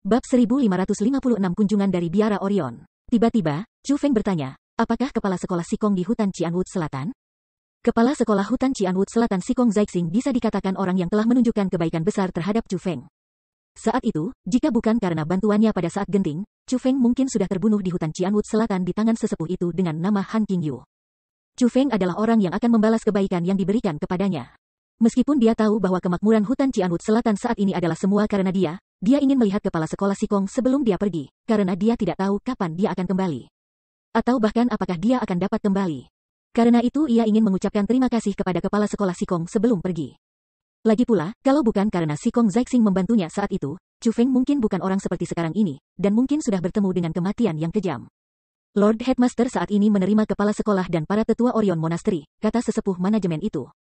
Bab 1556 Kunjungan dari Biara Orion. Tiba-tiba, Chu Feng bertanya, apakah kepala sekolah Sikong di hutan Qianwood Selatan? Kepala sekolah hutan Qianwood Selatan Sikong Zixing bisa dikatakan orang yang telah menunjukkan kebaikan besar terhadap Chu Feng. Saat itu, jika bukan karena bantuannya pada saat genting, Chu Feng mungkin sudah terbunuh di hutan Qianwood Selatan di tangan sesepuh itu dengan nama Han Qingyu. Chu Feng adalah orang yang akan membalas kebaikan yang diberikan kepadanya. Meskipun dia tahu bahwa kemakmuran hutan Qianwood Selatan saat ini adalah semua karena dia ingin melihat kepala sekolah Sikong sebelum dia pergi, karena dia tidak tahu kapan dia akan kembali. Atau bahkan apakah dia akan dapat kembali. Karena itu ia ingin mengucapkan terima kasih kepada kepala sekolah Sikong sebelum pergi. Lagi pula, kalau bukan karena Sikong Zixing membantunya saat itu, Chu Feng mungkin bukan orang seperti sekarang ini, dan mungkin sudah bertemu dengan kematian yang kejam. Lord Headmaster saat ini menerima kepala sekolah dan para tetua Orion Monastery, kata sesepuh manajemen itu.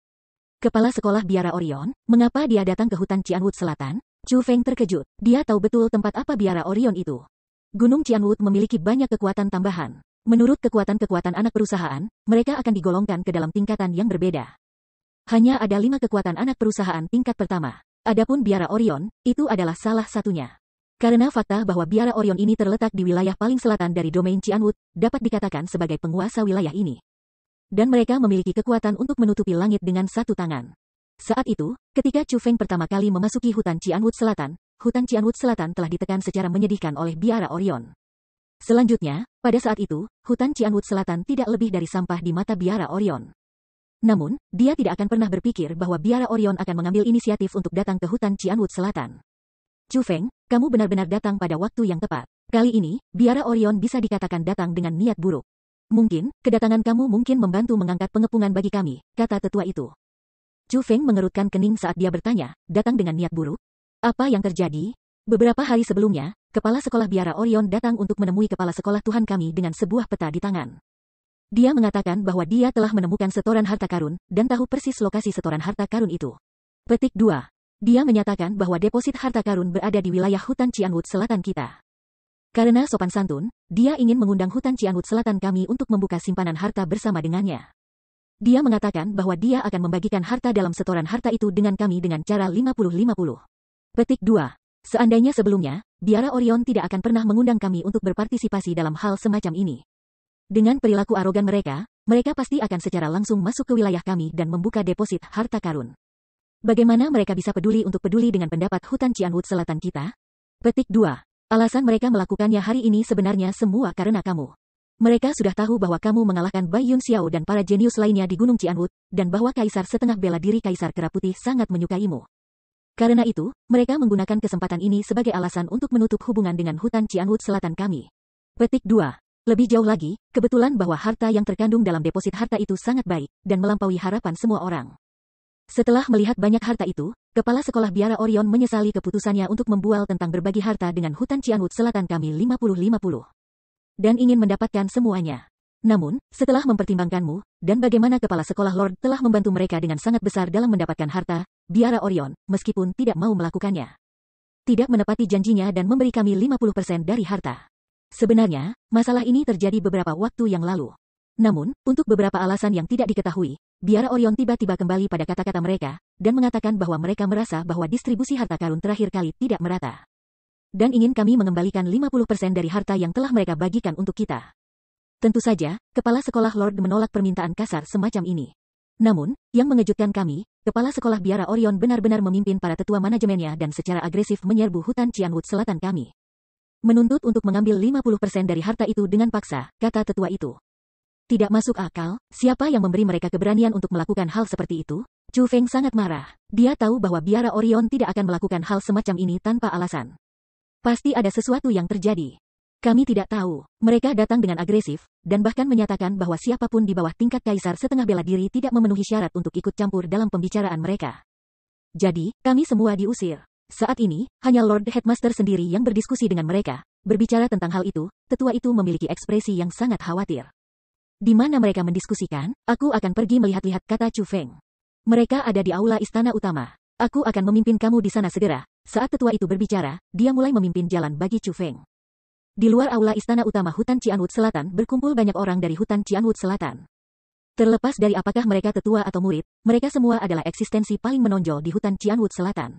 Kepala sekolah Biara Orion, mengapa dia datang ke hutan Qianwood Selatan? Chu Feng terkejut. Dia tahu betul tempat apa Biara Orion itu. Gunung Qianwood memiliki banyak kekuatan tambahan. Menurut kekuatan-kekuatan anak perusahaan, mereka akan digolongkan ke dalam tingkatan yang berbeda. Hanya ada 5 kekuatan anak perusahaan tingkat pertama. Adapun Biara Orion, itu adalah salah satunya. Karena fakta bahwa Biara Orion ini terletak di wilayah paling selatan dari domain Qianwood, dapat dikatakan sebagai penguasa wilayah ini. Dan mereka memiliki kekuatan untuk menutupi langit dengan satu tangan. Saat itu, ketika Chu Feng pertama kali memasuki hutan Qianwood Selatan, hutan Qianwood Selatan telah ditekan secara menyedihkan oleh Biara Orion. Selanjutnya, pada saat itu, hutan Qianwood Selatan tidak lebih dari sampah di mata Biara Orion. Namun, dia tidak akan pernah berpikir bahwa Biara Orion akan mengambil inisiatif untuk datang ke hutan Qianwood Selatan. Chu Feng, kamu benar-benar datang pada waktu yang tepat. Kali ini, Biara Orion bisa dikatakan datang dengan niat buruk. Mungkin, kedatangan kamu mungkin membantu mengangkat pengepungan bagi kami, kata tetua itu. Chu Feng mengerutkan kening saat dia bertanya, datang dengan niat buruk? Apa yang terjadi? Beberapa hari sebelumnya, kepala sekolah Biara Orion datang untuk menemui kepala sekolah Tuhan kami dengan sebuah peta di tangan. Dia mengatakan bahwa dia telah menemukan setoran harta karun, dan tahu persis lokasi setoran harta karun itu. Petik 2. Dia menyatakan bahwa deposit harta karun berada di wilayah hutan Qianwood Selatan kita. Karena sopan santun, dia ingin mengundang hutan Qianwood Selatan kami untuk membuka simpanan harta bersama dengannya. Dia mengatakan bahwa dia akan membagikan harta dalam setoran harta itu dengan kami dengan cara 50-50. Petik 2. Seandainya sebelumnya, Biara Orion tidak akan pernah mengundang kami untuk berpartisipasi dalam hal semacam ini. Dengan perilaku arogan mereka pasti akan secara langsung masuk ke wilayah kami dan membuka deposit harta karun. Bagaimana mereka bisa peduli dengan pendapat hutan Qianwood Selatan kita? Petik 2. Alasan mereka melakukannya hari ini sebenarnya semua karena kamu. Mereka sudah tahu bahwa kamu mengalahkan Bai Yun Xiao dan para jenius lainnya di Gunung Qianwood, dan bahwa Kaisar setengah bela diri Kaisar Kera Putih sangat menyukaimu. Karena itu, mereka menggunakan kesempatan ini sebagai alasan untuk menutup hubungan dengan hutan Qianwood Selatan kami. Petik 2. Lebih jauh lagi, kebetulan bahwa harta yang terkandung dalam deposit harta itu sangat baik, dan melampaui harapan semua orang. Setelah melihat banyak harta itu, kepala sekolah Biara Orion menyesali keputusannya untuk membual tentang berbagi harta dengan hutan Qianwood Selatan kami 50-50. Dan ingin mendapatkan semuanya. Namun, setelah mempertimbangkanmu, dan bagaimana kepala sekolah Lord telah membantu mereka dengan sangat besar dalam mendapatkan harta, Biara Orion, meskipun tidak mau melakukannya. Tidak menepati janjinya dan memberi kami 50% dari harta. Sebenarnya, masalah ini terjadi beberapa waktu yang lalu. Namun, untuk beberapa alasan yang tidak diketahui, Biara Orion tiba-tiba kembali pada kata-kata mereka, dan mengatakan bahwa mereka merasa bahwa distribusi harta karun terakhir kali tidak merata. Dan ingin kami mengembalikan 50% dari harta yang telah mereka bagikan untuk kita. Tentu saja, kepala sekolah Lord menolak permintaan kasar semacam ini. Namun, yang mengejutkan kami, kepala sekolah Biara Orion benar-benar memimpin para tetua manajemennya dan secara agresif menyerbu hutan Qianwood Selatan kami. Menuntut untuk mengambil 50% dari harta itu dengan paksa, kata tetua itu. Tidak masuk akal, siapa yang memberi mereka keberanian untuk melakukan hal seperti itu? Chu Feng sangat marah. Dia tahu bahwa Biara Orion tidak akan melakukan hal semacam ini tanpa alasan. Pasti ada sesuatu yang terjadi. Kami tidak tahu. Mereka datang dengan agresif, dan bahkan menyatakan bahwa siapapun di bawah tingkat Kaisar setengah bela diri tidak memenuhi syarat untuk ikut campur dalam pembicaraan mereka. Jadi, kami semua diusir. Saat ini, hanya Lord Headmaster sendiri yang berdiskusi dengan mereka. Berbicara tentang hal itu, tetua itu memiliki ekspresi yang sangat khawatir. Di mana mereka mendiskusikan? Aku akan pergi melihat-lihat, kata Chu Feng. Mereka ada di aula istana utama. Aku akan memimpin kamu di sana segera. Saat tetua itu berbicara, dia mulai memimpin jalan bagi Chu Feng. Di luar aula istana utama hutan Qianwood Selatan berkumpul banyak orang dari hutan Qianwood Selatan. Terlepas dari apakah mereka tetua atau murid, mereka semua adalah eksistensi paling menonjol di hutan Qianwood Selatan.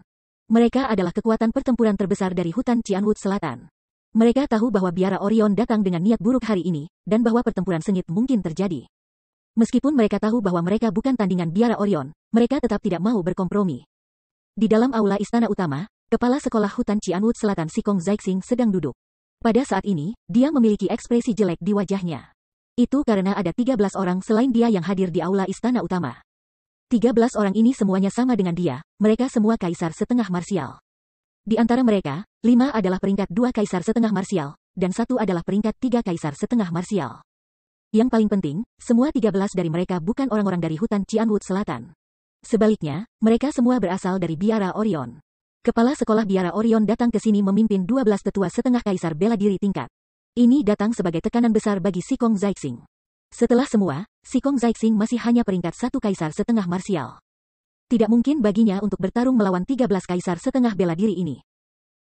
Mereka adalah kekuatan pertempuran terbesar dari hutan Cianwood Selatan. Mereka tahu bahwa biara Orion datang dengan niat buruk hari ini, dan bahwa pertempuran sengit mungkin terjadi. Meskipun mereka tahu bahwa mereka bukan tandingan biara Orion, mereka tetap tidak mau berkompromi. Di dalam aula istana utama, Kepala Sekolah Hutan Cianwood Selatan Sikong Zaixing sedang duduk. Pada saat ini, dia memiliki ekspresi jelek di wajahnya. Itu karena ada 13 orang selain dia yang hadir di aula istana utama. 13 orang ini semuanya sama dengan dia, mereka semua kaisar setengah marsial. Di antara mereka, 5 adalah peringkat 2 kaisar setengah marsial, dan 1 adalah peringkat 3 kaisar setengah marsial. Yang paling penting, semua 13 dari mereka bukan orang-orang dari hutan Cianwood Selatan. Sebaliknya, mereka semua berasal dari biara Orion. Kepala Sekolah Biara Orion datang ke sini memimpin 12 tetua setengah kaisar bela diri tingkat. Ini datang sebagai tekanan besar bagi Sikong Zaixing. Setelah semua, Sikong Zaixing masih hanya peringkat 1 kaisar setengah marsial. Tidak mungkin baginya untuk bertarung melawan 13 kaisar setengah bela diri ini.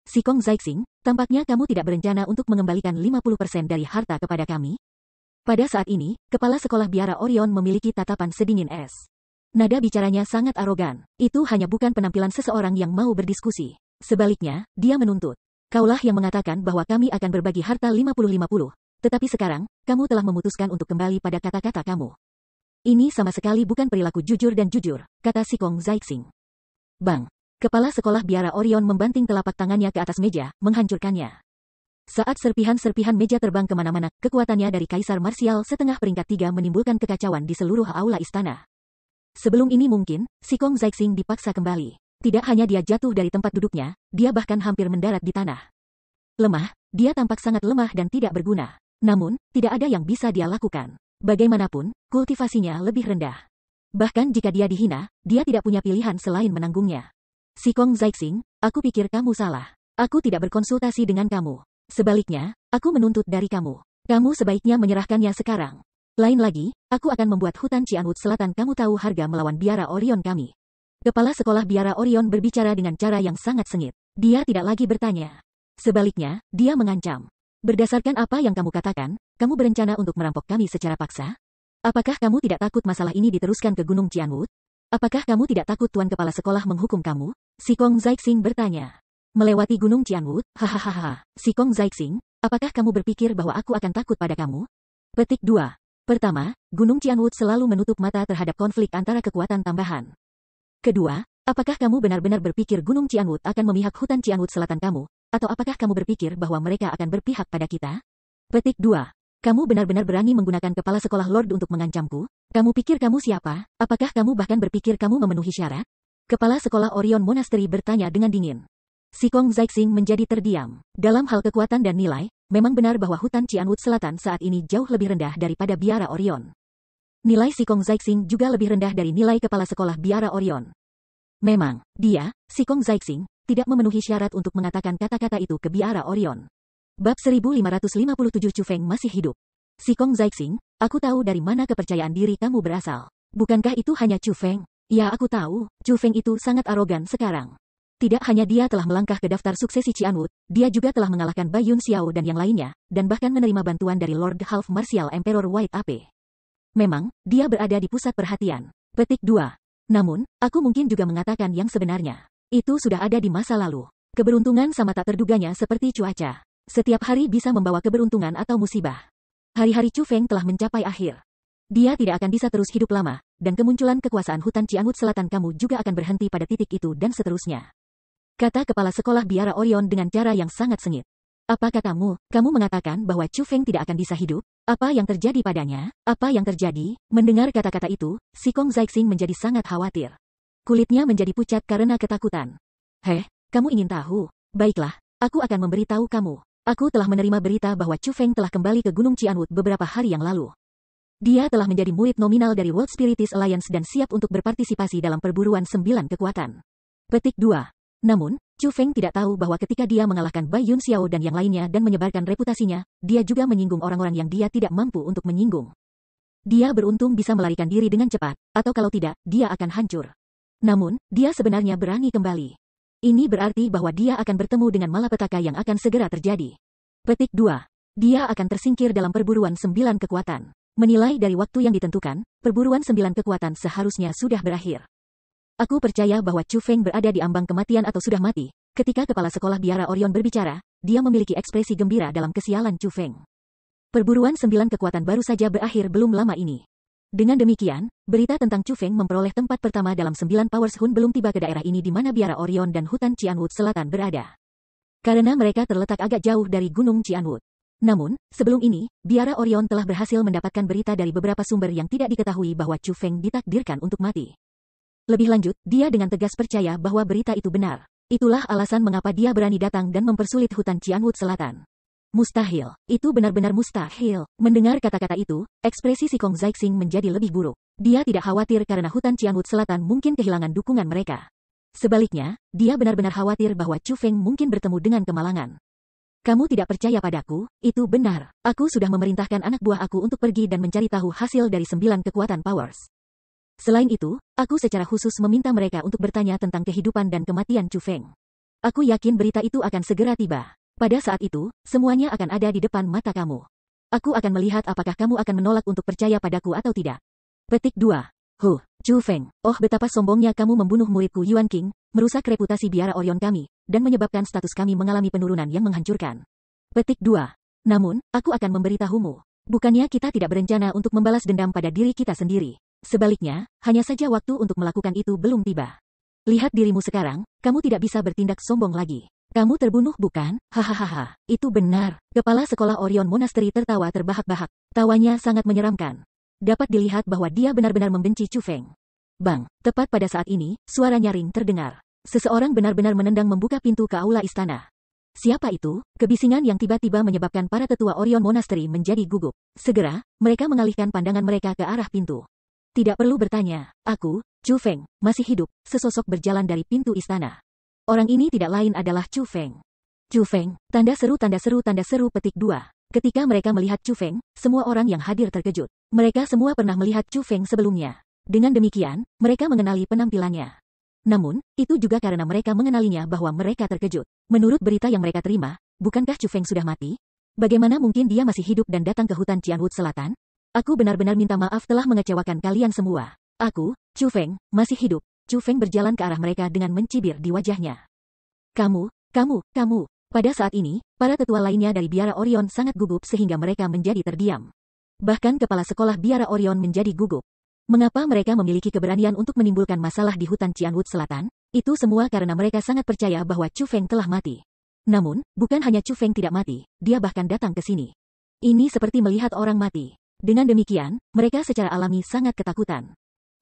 Sikong Zaixing, tampaknya kamu tidak berencana untuk mengembalikan 50% dari harta kepada kami? Pada saat ini, Kepala Sekolah Biara Orion memiliki tatapan sedingin es. Nada bicaranya sangat arogan. Itu hanya bukan penampilan seseorang yang mau berdiskusi. Sebaliknya, dia menuntut. Kaulah yang mengatakan bahwa kami akan berbagi harta 50-50. Tetapi sekarang, kamu telah memutuskan untuk kembali pada kata-kata kamu. Ini sama sekali bukan perilaku jujur dan jujur, kata Sikong Zaixing. Bang! Kepala Sekolah Biara Orion membanting telapak tangannya ke atas meja, menghancurkannya. Saat serpihan-serpihan meja terbang kemana-mana, kekuatannya dari Kaisar Marsial setengah peringkat 3 menimbulkan kekacauan di seluruh aula istana. Sebelum ini mungkin, Sikong Zaixing dipaksa kembali. Tidak hanya dia jatuh dari tempat duduknya, dia bahkan hampir mendarat di tanah. Lemah, dia tampak sangat lemah dan tidak berguna. Namun, tidak ada yang bisa dia lakukan. Bagaimanapun, kultivasinya lebih rendah. Bahkan jika dia dihina, dia tidak punya pilihan selain menanggungnya. Sikong Zaixing, aku pikir kamu salah. Aku tidak berkonsultasi dengan kamu. Sebaliknya, aku menuntut dari kamu. Kamu sebaiknya menyerahkannya sekarang. Lain lagi, aku akan membuat hutan Cianwood Selatan kamu tahu harga melawan biara Orion kami. Kepala Sekolah Biara Orion berbicara dengan cara yang sangat sengit. Dia tidak lagi bertanya. Sebaliknya, dia mengancam. Berdasarkan apa yang kamu katakan, kamu berencana untuk merampok kami secara paksa? Apakah kamu tidak takut masalah ini diteruskan ke Gunung Cianwood? Apakah kamu tidak takut Tuan Kepala Sekolah menghukum kamu? Sikong Zaixing bertanya. Melewati Gunung Cianwood? Hahaha. Sikong Zaixing, apakah kamu berpikir bahwa aku akan takut pada kamu? Petik 2. Pertama, Gunung Cianwood selalu menutup mata terhadap konflik antara kekuatan tambahan. Kedua, apakah kamu benar-benar berpikir Gunung Cianwood akan memihak hutan Cianwood Selatan kamu? Atau apakah kamu berpikir bahwa mereka akan berpihak pada kita? Petik 2. Kamu benar-benar berani menggunakan kepala sekolah Lord untuk mengancamku? Kamu pikir kamu siapa? Apakah kamu bahkan berpikir kamu memenuhi syarat? Kepala sekolah Orion Monastery bertanya dengan dingin. Sikong Zaixing menjadi terdiam. Dalam hal kekuatan dan nilai, memang benar bahwa hutan Cianwood Selatan saat ini jauh lebih rendah daripada biara Orion. Nilai Sikong Zaixing juga lebih rendah dari nilai kepala sekolah biara Orion. Memang, dia, Sikong Zaixing, tidak memenuhi syarat untuk mengatakan kata-kata itu ke biara Orion. Bab 1557 Chu Feng masih hidup. Sikong Zaixing, aku tahu dari mana kepercayaan diri kamu berasal. Bukankah itu hanya Chu Feng? Ya, aku tahu, Chu Feng itu sangat arogan sekarang. Tidak hanya dia telah melangkah ke daftar suksesi Cianwood, dia juga telah mengalahkan Bai Yun Xiao dan yang lainnya, dan bahkan menerima bantuan dari Lord Half Martial Emperor White Ape. Memang, dia berada di pusat perhatian. Petik 2. Namun, aku mungkin juga mengatakan yang sebenarnya. Itu sudah ada di masa lalu. Keberuntungan sama tak terduganya seperti cuaca. Setiap hari bisa membawa keberuntungan atau musibah. Hari-hari Chu Feng telah mencapai akhir. Dia tidak akan bisa terus hidup lama, dan kemunculan kekuasaan hutan Cianwood Selatan kamu juga akan berhenti pada titik itu dan seterusnya. Kata Kepala Sekolah Biara Orion dengan cara yang sangat sengit. Apa katamu? Kamu mengatakan bahwa Chu Feng tidak akan bisa hidup? Apa yang terjadi padanya? Apa yang terjadi? Mendengar kata-kata itu, Sikong Zaixing menjadi sangat khawatir. Kulitnya menjadi pucat karena ketakutan. Heh, kamu ingin tahu? Baiklah, aku akan memberitahu kamu. Aku telah menerima berita bahwa Chu Feng telah kembali ke Gunung Cianwood beberapa hari yang lalu. Dia telah menjadi murid nominal dari World Spiritist Alliance dan siap untuk berpartisipasi dalam perburuan 9 kekuatan. Petik 2. Namun, Chu Feng tidak tahu bahwa ketika dia mengalahkan Bai Yun Xiao dan yang lainnya dan menyebarkan reputasinya, dia juga menyinggung orang-orang yang dia tidak mampu untuk menyinggung. Dia beruntung bisa melarikan diri dengan cepat, atau kalau tidak, dia akan hancur. Namun, dia sebenarnya berani kembali. Ini berarti bahwa dia akan bertemu dengan malapetaka yang akan segera terjadi. Petik 2. Dia akan tersingkir dalam perburuan 9 kekuatan. Menilai dari waktu yang ditentukan, perburuan 9 kekuatan seharusnya sudah berakhir. Aku percaya bahwa Chu Feng berada di ambang kematian atau sudah mati. Ketika kepala sekolah biara Orion berbicara, dia memiliki ekspresi gembira dalam kesialan Chu Feng. Perburuan 9 kekuatan baru saja berakhir belum lama ini. Dengan demikian, berita tentang Chu Feng memperoleh tempat pertama dalam 9 Powers Hun belum tiba ke daerah ini di mana biara Orion dan hutan Cianwood Selatan berada. Karena mereka terletak agak jauh dari Gunung Cianwood. Namun, sebelum ini, biara Orion telah berhasil mendapatkan berita dari beberapa sumber yang tidak diketahui bahwa Chu Feng ditakdirkan untuk mati. Lebih lanjut, dia dengan tegas percaya bahwa berita itu benar. Itulah alasan mengapa dia berani datang dan mempersulit hutan Cianwood Selatan. Mustahil. Itu benar-benar mustahil. Mendengar kata-kata itu, ekspresi si Kong Zaixing menjadi lebih buruk. Dia tidak khawatir karena hutan Cianwood Selatan mungkin kehilangan dukungan mereka. Sebaliknya, dia benar-benar khawatir bahwa Chu Feng mungkin bertemu dengan kemalangan. Kamu tidak percaya padaku? Itu benar. Aku sudah memerintahkan anak buah aku untuk pergi dan mencari tahu hasil dari 9 kekuatan Powers. Selain itu, aku secara khusus meminta mereka untuk bertanya tentang kehidupan dan kematian Chu Feng. Aku yakin berita itu akan segera tiba. Pada saat itu, semuanya akan ada di depan mata kamu. Aku akan melihat apakah kamu akan menolak untuk percaya padaku atau tidak. Petik 2. Chu Feng. Oh, betapa sombongnya kamu membunuh muridku Yuan King, merusak reputasi biara Orion kami, dan menyebabkan status kami mengalami penurunan yang menghancurkan. Petik 2. Namun, aku akan memberitahumu. Bukannya kita tidak berencana untuk membalas dendam pada diri kita sendiri. Sebaliknya, hanya saja waktu untuk melakukan itu belum tiba. Lihat dirimu sekarang, kamu tidak bisa bertindak sombong lagi. Kamu terbunuh bukan? Hahaha, itu benar. Kepala sekolah Orion Monastery tertawa terbahak-bahak. Tawanya sangat menyeramkan. Dapat dilihat bahwa dia benar-benar membenci Chu Feng. Bang, tepat pada saat ini, suara nyaring terdengar. Seseorang benar-benar menendang membuka pintu ke aula istana. Siapa itu? Kebisingan yang tiba-tiba menyebabkan para tetua Orion Monastery menjadi gugup. Segera, mereka mengalihkan pandangan mereka ke arah pintu. Tidak perlu bertanya, aku, Chu Feng, masih hidup, sesosok berjalan dari pintu istana. Orang ini tidak lain adalah Chu Feng. Chu Feng, tanda seru petik 2. Ketika mereka melihat Chu Feng, semua orang yang hadir terkejut. Mereka semua pernah melihat Chu Feng sebelumnya. Dengan demikian, mereka mengenali penampilannya. Namun, itu juga karena mereka mengenalinya bahwa mereka terkejut. Menurut berita yang mereka terima, bukankah Chu Feng sudah mati? Bagaimana mungkin dia masih hidup dan datang ke hutan Cianwood Selatan? Aku benar-benar minta maaf telah mengecewakan kalian semua. Aku, Chu Feng, masih hidup. Chu Feng berjalan ke arah mereka dengan mencibir di wajahnya. Kamu. Pada saat ini, para tetua lainnya dari biara Orion sangat gugup sehingga mereka menjadi terdiam. Bahkan kepala sekolah biara Orion menjadi gugup. Mengapa mereka memiliki keberanian untuk menimbulkan masalah di hutan Cianwood Selatan? Itu semua karena mereka sangat percaya bahwa Chu Feng telah mati. Namun, bukan hanya Chu Feng tidak mati, dia bahkan datang ke sini. Ini seperti melihat orang mati. Dengan demikian, mereka secara alami sangat ketakutan.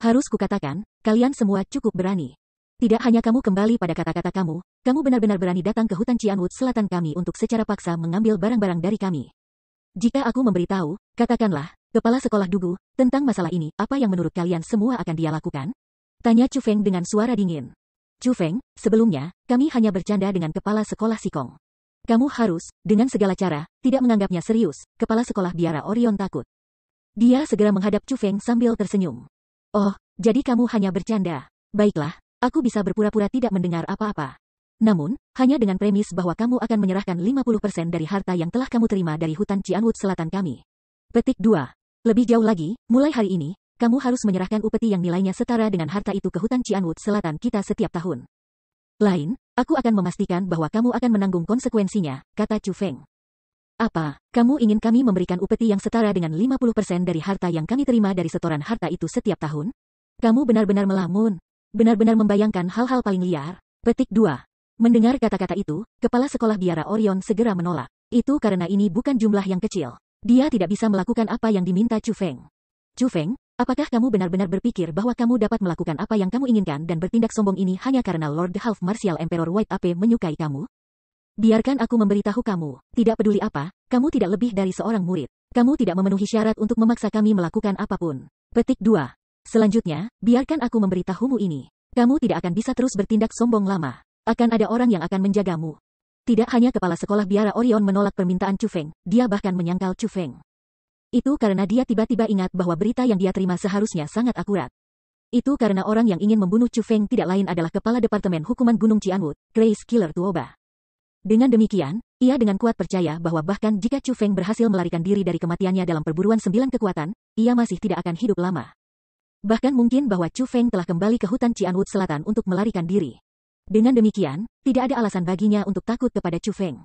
Harus kukatakan, kalian semua cukup berani. Tidak hanya kamu kembali pada kata-kata kamu benar-benar berani datang ke hutan Cianwood Selatan kami untuk secara paksa mengambil barang-barang dari kami. Jika aku memberitahu, katakanlah, kepala sekolah Dugu, tentang masalah ini, apa yang menurut kalian semua akan dia lakukan? Tanya Chu Feng dengan suara dingin. Chu Feng, sebelumnya, kami hanya bercanda dengan kepala sekolah Sikong. Kamu harus, dengan segala cara, tidak menganggapnya serius. Kepala sekolah biara Orion takut. Dia segera menghadap Chu Feng sambil tersenyum. Oh, jadi kamu hanya bercanda. Baiklah, aku bisa berpura-pura tidak mendengar apa-apa. Namun, hanya dengan premis bahwa kamu akan menyerahkan 50% dari harta yang telah kamu terima dari hutan Cianwood Selatan kami. Petik 2. Lebih jauh lagi, mulai hari ini, kamu harus menyerahkan upeti yang nilainya setara dengan harta itu ke hutan Cianwood Selatan kita setiap tahun. Lain, aku akan memastikan bahwa kamu akan menanggung konsekuensinya, kata Chu Feng. Apa, kamu ingin kami memberikan upeti yang setara dengan 50% dari harta yang kami terima dari setoran harta itu setiap tahun? Kamu benar-benar melamun. Benar-benar membayangkan hal-hal paling liar. Petik 2. Mendengar kata-kata itu, kepala sekolah biara Orion segera menolak. Itu karena ini bukan jumlah yang kecil. Dia tidak bisa melakukan apa yang diminta Chu Feng. Chu Feng, apakah kamu benar-benar berpikir bahwa kamu dapat melakukan apa yang kamu inginkan dan bertindak sombong ini hanya karena Lord Half Martial Emperor White Ape menyukai kamu? Biarkan aku memberitahu kamu, tidak peduli apa, kamu tidak lebih dari seorang murid. Kamu tidak memenuhi syarat untuk memaksa kami melakukan apapun. Petik 2. Selanjutnya, biarkan aku memberitahumu ini. Kamu tidak akan bisa terus bertindak sombong lama. Akan ada orang yang akan menjagamu. Tidak hanya kepala sekolah biara Orion menolak permintaan Chu Feng, dia bahkan menyangkal Chu Feng. Itu karena dia tiba-tiba ingat bahwa berita yang dia terima seharusnya sangat akurat. Itu karena orang yang ingin membunuh Chu Feng tidak lain adalah Kepala Departemen Hukuman Gunung Cianwood, Grace Killer Tuoba. Dengan demikian, ia dengan kuat percaya bahwa bahkan jika Chu Feng berhasil melarikan diri dari kematiannya dalam perburuan 9 kekuatan, ia masih tidak akan hidup lama. Bahkan mungkin bahwa Chu Feng telah kembali ke hutan Cianwood Selatan untuk melarikan diri. Dengan demikian, tidak ada alasan baginya untuk takut kepada Chu Feng.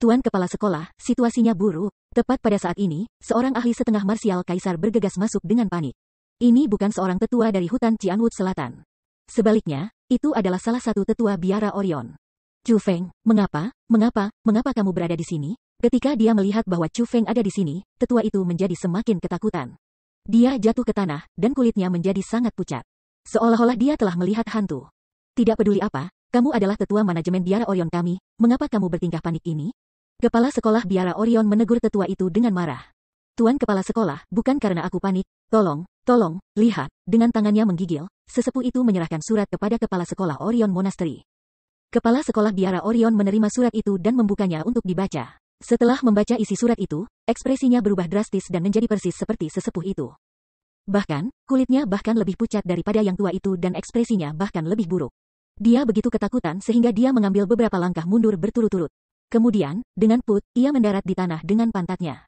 Tuan Kepala Sekolah, situasinya buruk. Tepat pada saat ini, seorang ahli setengah marsial kaisar bergegas masuk dengan panik. Ini bukan seorang tetua dari hutan Cianwood Selatan. Sebaliknya, itu adalah salah satu tetua biara Orion. Chu Feng, mengapa kamu berada di sini? Ketika dia melihat bahwa Chu Feng ada di sini, tetua itu menjadi semakin ketakutan. Dia jatuh ke tanah, dan kulitnya menjadi sangat pucat. Seolah-olah dia telah melihat hantu. Tidak peduli apa, kamu adalah tetua manajemen biara Orion kami, mengapa kamu bertingkah panik ini? Kepala sekolah biara Orion menegur tetua itu dengan marah. Tuan Kepala Sekolah, bukan karena aku panik, tolong, lihat, dengan tangannya menggigil, sesepuh itu menyerahkan surat kepada Kepala Sekolah Orion Monastery. Kepala sekolah biara Orion menerima surat itu dan membukanya untuk dibaca. Setelah membaca isi surat itu, ekspresinya berubah drastis dan menjadi persis seperti sesepuh itu. Bahkan, kulitnya bahkan lebih pucat daripada yang tua itu dan ekspresinya bahkan lebih buruk. Dia begitu ketakutan sehingga dia mengambil beberapa langkah mundur berturut-turut. Kemudian, dengan put, ia mendarat di tanah dengan pantatnya.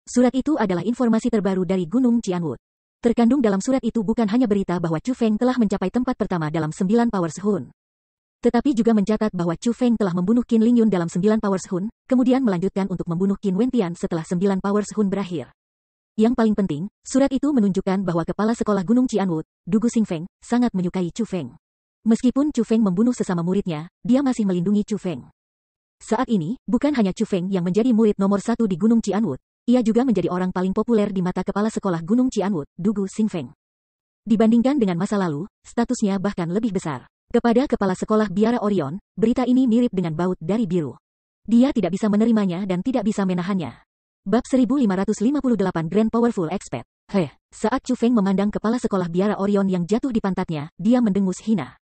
Surat itu adalah informasi terbaru dari Gunung Cianwood. Terkandung dalam surat itu bukan hanya berita bahwa Chu Feng telah mencapai tempat pertama dalam 9 Powers Hun. Tetapi juga mencatat bahwa Chu Feng telah membunuh Qin Lingyun dalam 9 Powers Hun, kemudian melanjutkan untuk membunuh Qin Wentian setelah 9 Powers Hun berakhir. Yang paling penting, surat itu menunjukkan bahwa Kepala Sekolah Gunung Cianwood, Dugu Xingfeng, sangat menyukai Chu Feng. Meskipun Chu Feng membunuh sesama muridnya, dia masih melindungi Chu Feng. Saat ini, bukan hanya Chu Feng yang menjadi murid nomor 1 di Gunung Cianwood, ia juga menjadi orang paling populer di mata Kepala Sekolah Gunung Cianwood, Dugu Xingfeng. Dibandingkan dengan masa lalu, statusnya bahkan lebih besar. Kepada Kepala Sekolah Biara Orion, berita ini mirip dengan baut dari biru. Dia tidak bisa menerimanya dan tidak bisa menahannya. Bab 1558 Grand Powerful Expert. Saat Chu Feng memandang Kepala Sekolah Biara Orion yang jatuh di pantatnya, dia mendengus hina.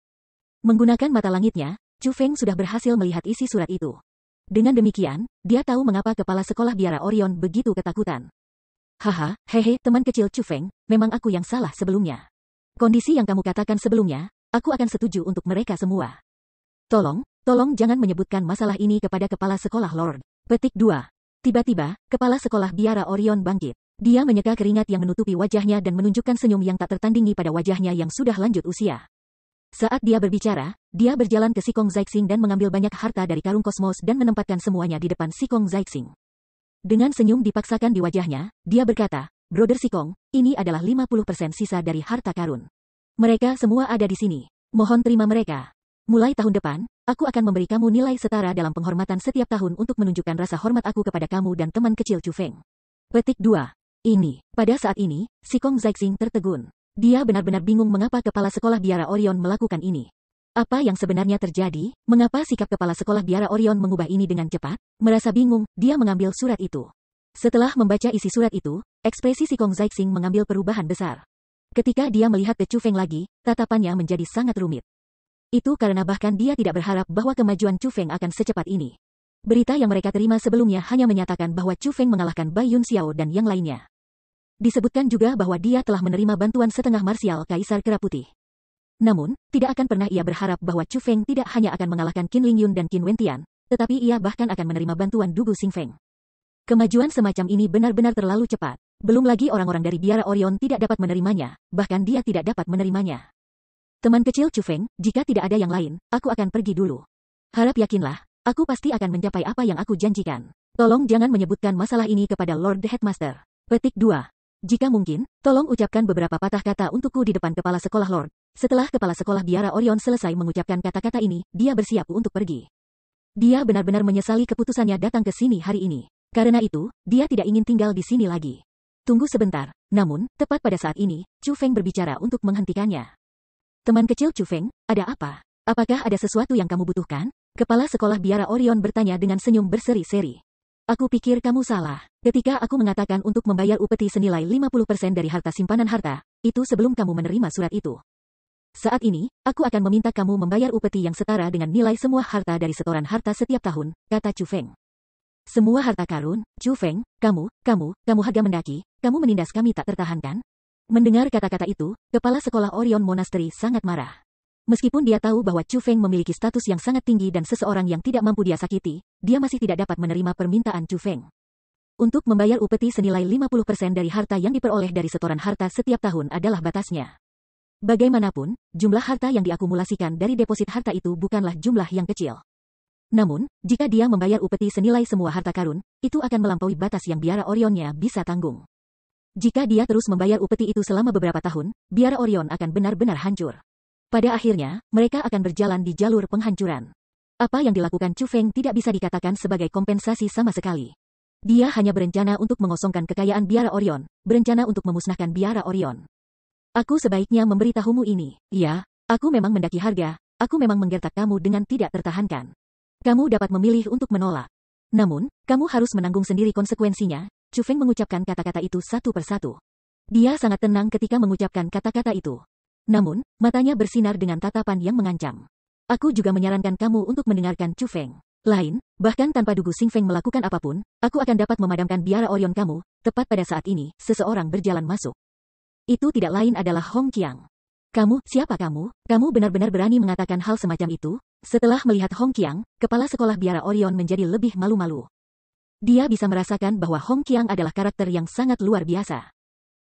Menggunakan mata langitnya, Chu Feng sudah berhasil melihat isi surat itu. Dengan demikian, dia tahu mengapa Kepala Sekolah Biara Orion begitu ketakutan. Teman kecil Chu Feng, memang aku yang salah sebelumnya. Kondisi yang kamu katakan sebelumnya, aku akan setuju untuk mereka semua. Tolong jangan menyebutkan masalah ini kepada Kepala Sekolah Lord. Petik 2. Tiba-tiba, Kepala Sekolah Biara Orion bangkit. Dia menyeka keringat yang menutupi wajahnya dan menunjukkan senyum yang tak tertandingi pada wajahnya yang sudah lanjut usia. Saat dia berbicara, dia berjalan ke Sikong Zaixing dan mengambil banyak harta dari karung kosmos dan menempatkan semuanya di depan Sikong Zaixing. Dengan senyum dipaksakan di wajahnya, dia berkata, Brother Sikong, ini adalah 50% sisa dari harta karun. Mereka semua ada di sini. Mohon terima mereka. Mulai tahun depan, aku akan memberi kamu nilai setara dalam penghormatan setiap tahun untuk menunjukkan rasa hormat aku kepada kamu dan teman kecil Chu Feng. Petik 2. Pada saat ini, Sikong Zaixing tertegun. Dia benar-benar bingung mengapa Kepala Sekolah Biara Orion melakukan ini. Apa yang sebenarnya terjadi? Mengapa sikap Kepala Sekolah Biara Orion mengubah ini dengan cepat? Merasa bingung, dia mengambil surat itu. Setelah membaca isi surat itu, ekspresi Sikong Zaixing mengambil perubahan besar. Ketika dia melihat ke Chu Feng lagi, tatapannya menjadi sangat rumit. Itu karena bahkan dia tidak berharap bahwa kemajuan Chu Feng akan secepat ini. Berita yang mereka terima sebelumnya hanya menyatakan bahwa Chu Feng mengalahkan Bai Yun Xiao dan yang lainnya. Disebutkan juga bahwa dia telah menerima bantuan setengah marsial Kaisar Kera Putih. Namun, tidak akan pernah ia berharap bahwa Chu Feng tidak hanya akan mengalahkan Qin Lingyun dan Qin Wentian, tetapi ia bahkan akan menerima bantuan Dugu Xingfeng. Kemajuan semacam ini benar-benar terlalu cepat. Belum lagi orang-orang dari Biara Orion tidak dapat menerimanya, bahkan dia tidak dapat menerimanya. Teman kecil Chu Feng, jika tidak ada yang lain, aku akan pergi dulu. Harap yakinlah, aku pasti akan mencapai apa yang aku janjikan. Tolong jangan menyebutkan masalah ini kepada Lord the Headmaster. Petik 2. Jika mungkin, tolong ucapkan beberapa patah kata untukku di depan Kepala Sekolah Lord. Setelah Kepala Sekolah Biara Orion selesai mengucapkan kata-kata ini, dia bersiap untuk pergi. Dia benar-benar menyesali keputusannya datang ke sini hari ini. Karena itu, dia tidak ingin tinggal di sini lagi. Tunggu sebentar. Namun, tepat pada saat ini, Chu Feng berbicara untuk menghentikannya. Teman kecil Chu Feng, ada apa? Apakah ada sesuatu yang kamu butuhkan? Kepala Sekolah Biara Orion bertanya dengan senyum berseri-seri. Aku pikir kamu salah. Ketika aku mengatakan untuk membayar upeti senilai 50% dari harta simpanan harta, itu sebelum kamu menerima surat itu. Saat ini, aku akan meminta kamu membayar upeti yang setara dengan nilai semua harta dari setoran harta setiap tahun, kata Chu Feng. Semua harta karun, Chu Feng, kamu harga mendaki, kamu menindas kami tak tertahankan? Mendengar kata-kata itu, Kepala Sekolah Orion Monastery sangat marah. Meskipun dia tahu bahwa Chu Feng memiliki status yang sangat tinggi dan seseorang yang tidak mampu dia sakiti, dia masih tidak dapat menerima permintaan Chu Feng. Untuk membayar upeti senilai 50% dari harta yang diperoleh dari setoran harta setiap tahun adalah batasnya. Bagaimanapun, jumlah harta yang diakumulasikan dari deposit harta itu bukanlah jumlah yang kecil. Namun, jika dia membayar upeti senilai semua harta karun, itu akan melampaui batas yang biara Orionnya bisa tanggung. Jika dia terus membayar upeti itu selama beberapa tahun, biara Orion akan benar-benar hancur. Pada akhirnya, mereka akan berjalan di jalur penghancuran. Apa yang dilakukan Chu Feng tidak bisa dikatakan sebagai kompensasi sama sekali. Dia hanya berencana untuk mengosongkan kekayaan biara Orion, berencana untuk memusnahkan biara Orion. Aku sebaiknya memberitahumu ini. Ya, aku memang mendaki harga, aku memang menggertak kamu dengan tidak tertahankan. Kamu dapat memilih untuk menolak. Namun, kamu harus menanggung sendiri konsekuensinya. Chu Feng mengucapkan kata-kata itu satu persatu. Dia sangat tenang ketika mengucapkan kata-kata itu. Namun, matanya bersinar dengan tatapan yang mengancam. Aku juga menyarankan kamu untuk mendengarkan Chu Feng. Lain, bahkan tanpa dugu Xing Feng melakukan apapun, aku akan dapat memadamkan biara Orion kamu. Tepat pada saat ini, seseorang berjalan masuk. Itu tidak lain adalah Hong Qiang. Kamu, siapa kamu? Kamu benar-benar berani mengatakan hal semacam itu? Setelah melihat Hong Qiang, kepala sekolah biara Orion menjadi lebih malu-malu. Dia bisa merasakan bahwa Hong Qiang adalah karakter yang sangat luar biasa.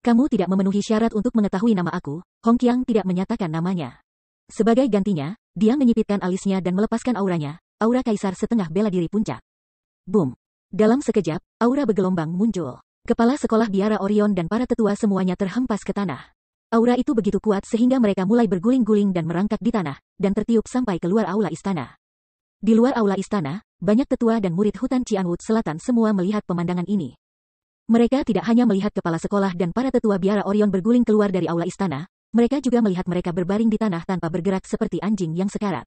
Kamu tidak memenuhi syarat untuk mengetahui nama aku. Hong Qiang tidak menyatakan namanya. Sebagai gantinya, dia menyipitkan alisnya dan melepaskan auranya. Aura kaisar setengah bela diri puncak. Boom. Dalam sekejap, aura bergelombang muncul. Kepala sekolah biara Orion dan para tetua semuanya terhempas ke tanah. Aura itu begitu kuat sehingga mereka mulai berguling-guling dan merangkak di tanah, dan tertiup sampai keluar aula istana. Di luar aula istana, banyak tetua dan murid hutan Cianwood Selatan semua melihat pemandangan ini. Mereka tidak hanya melihat kepala sekolah dan para tetua biara Orion berguling keluar dari aula istana, mereka juga melihat mereka berbaring di tanah tanpa bergerak seperti anjing yang sekarat.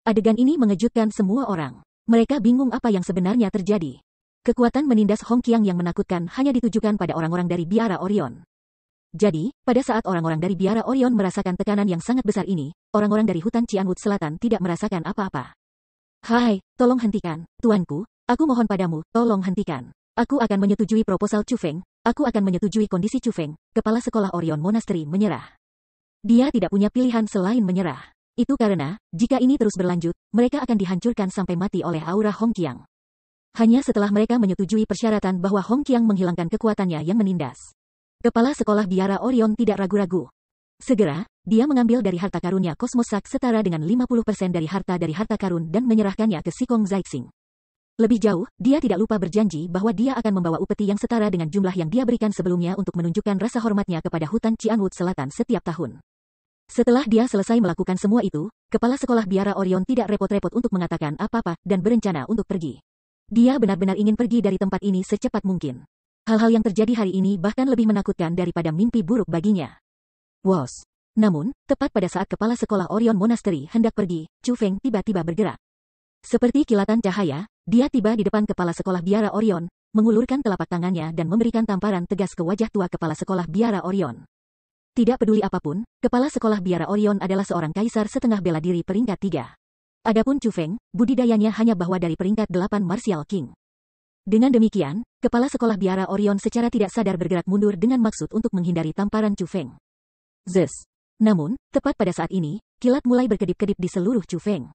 Adegan ini mengejutkan semua orang. Mereka bingung apa yang sebenarnya terjadi. Kekuatan menindas Hong Qiang yang menakutkan hanya ditujukan pada orang-orang dari biara Orion. Jadi, pada saat orang-orang dari biara Orion merasakan tekanan yang sangat besar ini, orang-orang dari hutan Cianwood Selatan tidak merasakan apa-apa. Hai, tolong hentikan, tuanku, aku mohon padamu, tolong hentikan. Aku akan menyetujui proposal Chu Feng, aku akan menyetujui kondisi Chu Feng, kepala sekolah Orion Monastery menyerah. Dia tidak punya pilihan selain menyerah. Itu karena, jika ini terus berlanjut, mereka akan dihancurkan sampai mati oleh aura Hong Qiang. Hanya setelah mereka menyetujui persyaratan bahwa Hong Qiang menghilangkan kekuatannya yang menindas. Kepala sekolah biara Orion tidak ragu-ragu. Segera, dia mengambil dari harta karunnya Kosmosak setara dengan 50% dari harta karun dan menyerahkannya ke Sikong Zaixing. Lebih jauh, dia tidak lupa berjanji bahwa dia akan membawa upeti yang setara dengan jumlah yang dia berikan sebelumnya untuk menunjukkan rasa hormatnya kepada hutan Cianwood Selatan setiap tahun. Setelah dia selesai melakukan semua itu, kepala sekolah biara Orion tidak repot-repot untuk mengatakan apa-apa dan berencana untuk pergi. Dia benar-benar ingin pergi dari tempat ini secepat mungkin. Hal-hal yang terjadi hari ini bahkan lebih menakutkan daripada mimpi buruk baginya. Wos. Namun, tepat pada saat kepala sekolah Orion Monastery hendak pergi, Chu Feng tiba-tiba bergerak. Seperti kilatan cahaya, dia tiba di depan kepala sekolah biara Orion, mengulurkan telapak tangannya dan memberikan tamparan tegas ke wajah tua kepala sekolah biara Orion. Tidak peduli apapun, kepala sekolah biara Orion adalah seorang kaisar setengah bela diri peringkat 3. Adapun Chu Feng, budidayanya hanya bahwa dari peringkat 8 Martial King. Dengan demikian, kepala sekolah biara Orion secara tidak sadar bergerak mundur dengan maksud untuk menghindari tamparan Chu Feng. Zes. Namun, tepat pada saat ini, kilat mulai berkedip-kedip di seluruh Chu Feng.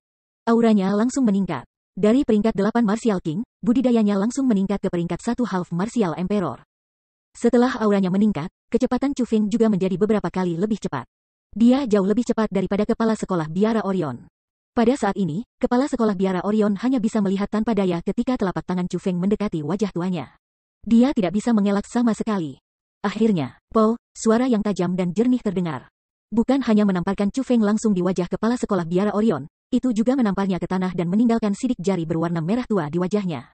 Auranya langsung meningkat. Dari peringkat 8 Martial King, budidayanya langsung meningkat ke peringkat 1 Half Martial Emperor. Setelah auranya meningkat, kecepatan Chu Feng juga menjadi beberapa kali lebih cepat. Dia jauh lebih cepat daripada kepala sekolah biara Orion. Pada saat ini, kepala sekolah biara Orion hanya bisa melihat tanpa daya ketika telapak tangan Chu Feng mendekati wajah tuanya. Dia tidak bisa mengelak sama sekali. Akhirnya, po, suara yang tajam dan jernih terdengar. Bukan hanya menamparkan Chu Feng langsung di wajah kepala sekolah biara Orion, itu juga menamparnya ke tanah dan meninggalkan sidik jari berwarna merah tua di wajahnya.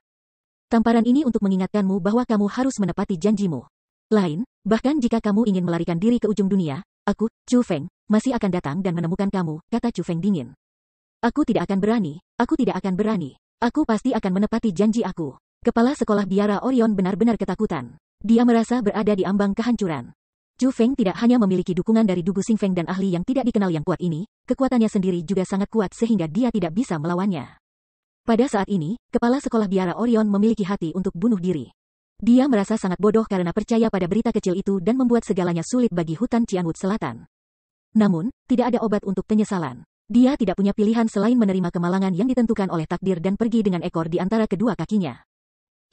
Tamparan ini untuk mengingatkanmu bahwa kamu harus menepati janjimu. Lain, bahkan jika kamu ingin melarikan diri ke ujung dunia, aku, Chu Feng, masih akan datang dan menemukan kamu, kata Chu Feng dingin. Aku tidak akan berani, aku tidak akan berani. Aku pasti akan menepati janji aku. Kepala sekolah biara Orion benar-benar ketakutan. Dia merasa berada di ambang kehancuran. Chu Feng tidak hanya memiliki dukungan dari Dugu Xing Feng dan ahli yang tidak dikenal yang kuat ini, kekuatannya sendiri juga sangat kuat sehingga dia tidak bisa melawannya. Pada saat ini, kepala sekolah biara Orion memiliki hati untuk bunuh diri. Dia merasa sangat bodoh karena percaya pada berita kecil itu dan membuat segalanya sulit bagi hutan Cianwood Selatan. Namun, tidak ada obat untuk penyesalan. Dia tidak punya pilihan selain menerima kemalangan yang ditentukan oleh takdir dan pergi dengan ekor di antara kedua kakinya.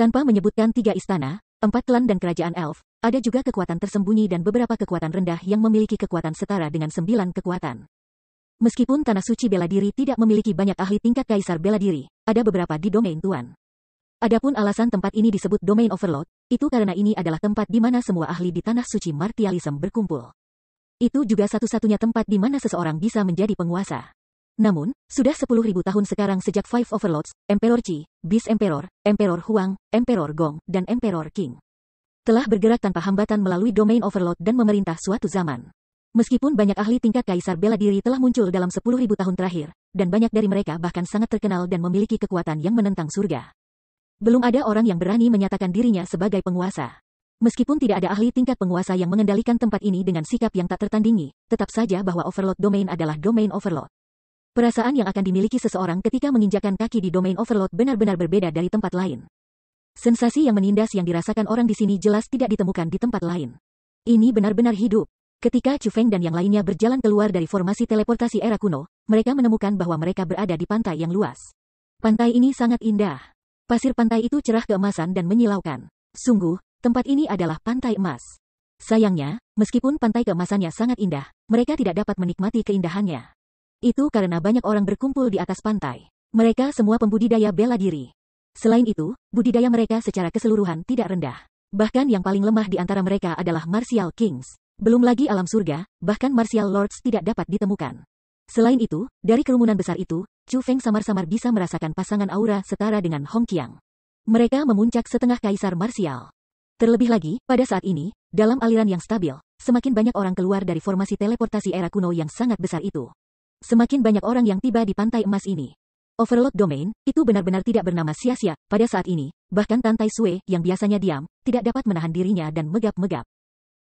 Tanpa menyebutkan 3 istana, 4 klan dan kerajaan elf, ada juga kekuatan tersembunyi dan beberapa kekuatan rendah yang memiliki kekuatan setara dengan 9 kekuatan. Meskipun Tanah Suci Bela Diri tidak memiliki banyak ahli tingkat Kaisar Bela Diri, ada beberapa di domain Tuan. Adapun alasan tempat ini disebut Domain Overlord, itu karena ini adalah tempat di mana semua ahli di Tanah Suci Martialism berkumpul. Itu juga satu-satunya tempat di mana seseorang bisa menjadi penguasa. Namun, sudah 10.000 tahun sekarang sejak Five Overlords, Emperor Qi, Beast Emperor, Emperor Huang, Emperor Gong, dan Emperor Qing telah bergerak tanpa hambatan melalui Domain Overlord dan memerintah suatu zaman. Meskipun banyak ahli tingkat Kaisar Bela Diri telah muncul dalam 10.000 tahun terakhir, dan banyak dari mereka bahkan sangat terkenal dan memiliki kekuatan yang menentang surga, belum ada orang yang berani menyatakan dirinya sebagai penguasa. Meskipun tidak ada ahli tingkat penguasa yang mengendalikan tempat ini dengan sikap yang tak tertandingi, tetap saja bahwa Overlord Domain adalah Domain Overlord. Perasaan yang akan dimiliki seseorang ketika menginjakkan kaki di Domain Overlord benar-benar berbeda dari tempat lain. Sensasi yang menindas yang dirasakan orang di sini jelas tidak ditemukan di tempat lain. Ini benar-benar hidup. Ketika Chu Feng dan yang lainnya berjalan keluar dari formasi teleportasi era kuno, mereka menemukan bahwa mereka berada di pantai yang luas. Pantai ini sangat indah. Pasir pantai itu cerah keemasan dan menyilaukan. Sungguh, tempat ini adalah pantai emas. Sayangnya, meskipun pantai keemasannya sangat indah, mereka tidak dapat menikmati keindahannya. Itu karena banyak orang berkumpul di atas pantai. Mereka semua pembudidaya bela diri. Selain itu, budidaya mereka secara keseluruhan tidak rendah. Bahkan yang paling lemah di antara mereka adalah Martial Kings. Belum lagi alam surga, bahkan Martial Lords tidak dapat ditemukan. Selain itu, dari kerumunan besar itu, Chu Feng samar-samar bisa merasakan pasangan aura setara dengan Hong Qiang. Mereka memuncak setengah kaisar martial. Terlebih lagi, pada saat ini, dalam aliran yang stabil, semakin banyak orang keluar dari formasi teleportasi era kuno yang sangat besar itu. Semakin banyak orang yang tiba di pantai emas ini. Overlord Domain, itu benar-benar tidak bernama sia-sia, pada saat ini, bahkan Tan Tai Sue yang biasanya diam, tidak dapat menahan dirinya dan megap-megap.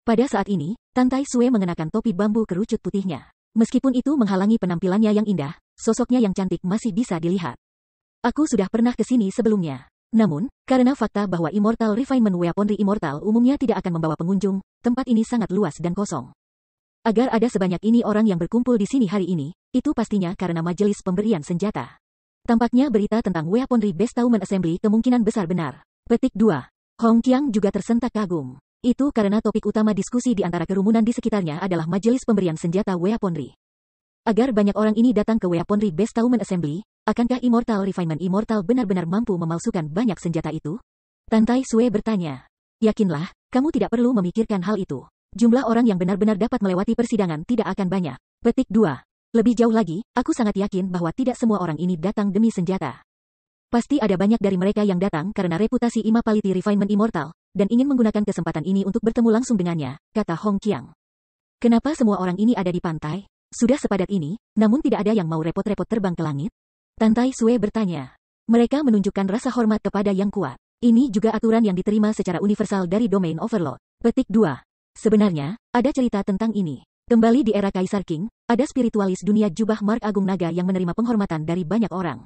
Pada saat ini, Tan Tai Sue mengenakan topi bambu kerucut putihnya. Meskipun itu menghalangi penampilannya yang indah, sosoknya yang cantik masih bisa dilihat. Aku sudah pernah ke sini sebelumnya. Namun, karena fakta bahwa Immortal Refinement Weaponry Immortal umumnya tidak akan membawa pengunjung, tempat ini sangat luas dan kosong. Agar ada sebanyak ini orang yang berkumpul di sini hari ini, itu pastinya karena majelis pemberian senjata. Tampaknya berita tentang Weaponry Bestowment Assembly kemungkinan besar benar. Petik 2. Hong Qiang juga tersentak kagum. Itu karena topik utama diskusi di antara kerumunan di sekitarnya adalah majelis pemberian senjata Weaponry. Agar banyak orang ini datang ke Weaponry Bestowment Assembly, akankah Immortal Refinement Immortal benar-benar mampu memalsukan banyak senjata itu? Tan Tai Sue bertanya. Yakinlah, kamu tidak perlu memikirkan hal itu. Jumlah orang yang benar-benar dapat melewati persidangan tidak akan banyak. Petik 2. Lebih jauh lagi, aku sangat yakin bahwa tidak semua orang ini datang demi senjata. Pasti ada banyak dari mereka yang datang karena reputasi Immortality Refinement Immortal, dan ingin menggunakan kesempatan ini untuk bertemu langsung dengannya, kata Hong Qiang. Kenapa semua orang ini ada di pantai? Sudah sepadat ini, namun tidak ada yang mau repot-repot terbang ke langit? Tan Tai Sue bertanya. Mereka menunjukkan rasa hormat kepada yang kuat. Ini juga aturan yang diterima secara universal dari Domain Overlord. Petik 2. Sebenarnya, ada cerita tentang ini. Kembali di era Kaisar Qing, ada spiritualis dunia jubah Mark Agung Naga yang menerima penghormatan dari banyak orang.